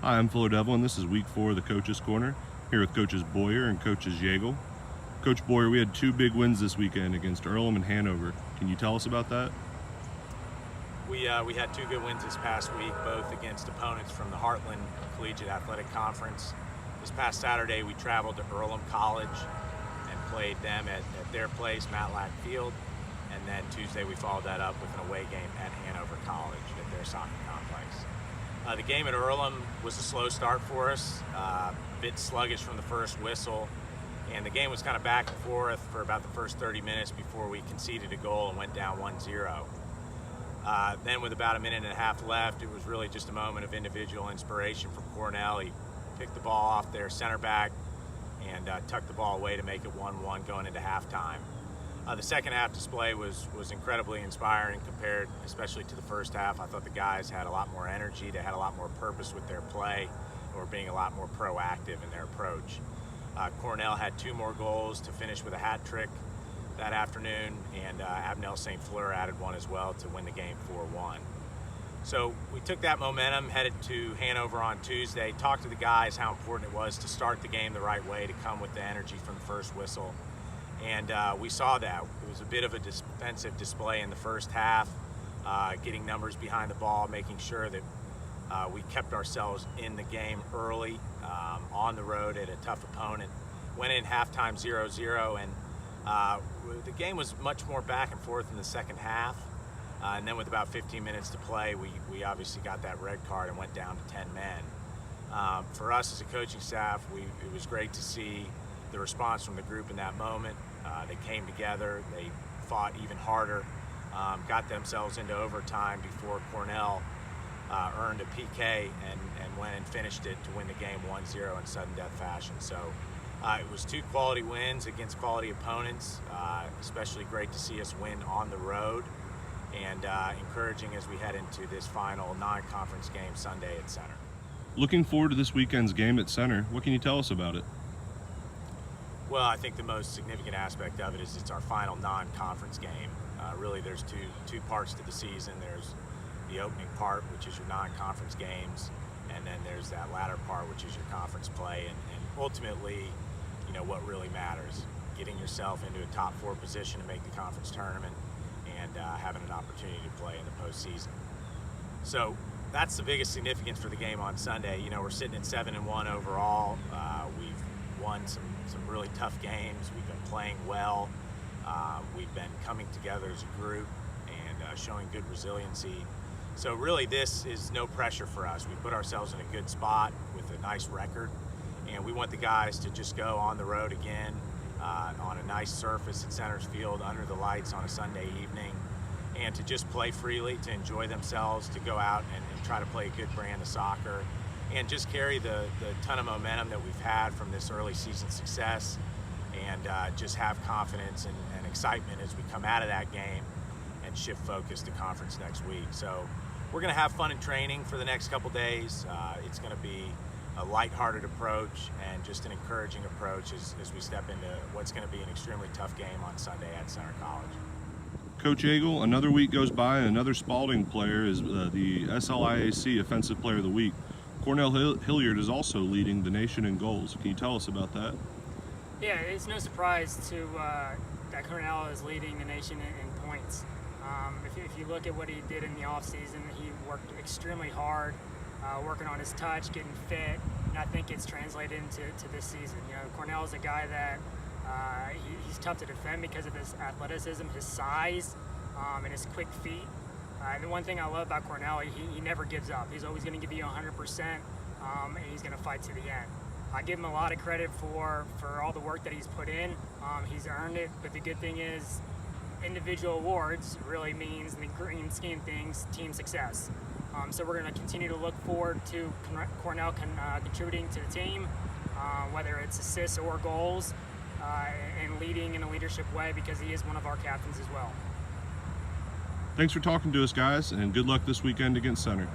Hi, I'm Philo Devil, and this is week 4 of the Coach's Corner, here with Coaches Boyer and Coaches Yeagle. Coach Boyer, we had 2 big wins this weekend against Earlham and Hanover. Can you tell us about that? We had 2 good wins this past week, both against opponents from the Heartland Collegiate Athletic Conference. This past Saturday, we traveled to Earlham College and played them at their place, Matlack Field. And then Tuesday, we followed that up with an away game at Hanover College at their soccer complex. The game at Earlham was a slow start for us, a bit sluggish from the first whistle, and the game was kind of back and forth for about the first 30 minutes before we conceded a goal and went down 1-0. Then with about a minute and a half left, it was really just a moment of individual inspiration from Kornell. He picked the ball off their center back and tucked the ball away to make it 1-1 going into halftime. The second half display was incredibly inspiring compared especially to the first half. I thought the guys had a lot more energy, they had a lot more purpose with their play, and were being a lot more proactive in their approach. Kornell had 2 more goals to finish with a hat trick that afternoon, and Abnell St. Fleur added 1 as well to win the game 4-1. So we took that momentum, headed to Hanover on Tuesday, talked to the guys how important it was to start the game the right way, to come with the energy from the first whistle. And we saw that. It was a bit of a defensive display in the first half, getting numbers behind the ball, making sure that we kept ourselves in the game early, on the road at a tough opponent. Went in halftime 0-0, and the game was much more back and forth in the second half. And then with about 15 minutes to play, we obviously got that red card and went down to 10 men. For us as a coaching staff, it was great to see the response from the group in that moment. They came together, they fought even harder, got themselves into overtime before Kornell earned a PK and went and finished it to win the game 1-0 in sudden death fashion. So it was 2 quality wins against quality opponents, especially great to see us win on the road, and encouraging as we head into this final non-conference game Sunday at Center. Looking forward to this weekend's game at Center, what can you tell us about it? Well, I think the most significant aspect of it is it's our final non-conference game. Really, there's two parts to the season. There's the opening part, which is your non-conference games, and then there's that latter part, which is your conference play, and ultimately, you know, what really matters, getting yourself into a top 4 position to make the conference tournament and having an opportunity to play in the postseason. So that's the biggest significance for the game on Sunday. You know, we're sitting at 7-1 overall. We've won some really tough games. We've been playing well. We've been coming together as a group and showing good resiliency. So really this is no pressure for us. We put ourselves in a good spot with a nice record, and we want the guys to just go on the road again on a nice surface at Center's Field under the lights on a Sunday evening, and to just play freely, to enjoy themselves, to go out and try to play a good brand of soccer, and just carry the ton of momentum that we've had from this early season success, and just have confidence and excitement as we come out of that game and shift focus to conference next week. So we're going to have fun in training for the next couple days. It's going to be a lighthearted approach and just an encouraging approach as we step into what's going to be an extremely tough game on Sunday at Center College. Coach Yeagle, another week goes by and another Spalding player is the SLIAC Offensive Player of the Week. Kornell Hilliard is also leading the nation in goals. Can you tell us about that? Yeah, it's no surprise to that Kornell is leading the nation in points. If you look at what he did in the offseason, he worked extremely hard, working on his touch, getting fit, and I think it's translated into this season. You know, Kornell is a guy that he's tough to defend because of his athleticism, his size, and his quick feet. The one thing I love about Kornell, he never gives up. He's always going to give you 100%, and he's going to fight to the end. I give him a lot of credit for all the work that he's put in. He's earned it, but the good thing is individual awards really means, in the grand scheme of things, team success. So we're going to continue to look forward to Kornell contributing to the team, whether it's assists or goals, and leading in a leadership way, because he is one of our captains as well. Thanks for talking to us, guys, and good luck this weekend against Center.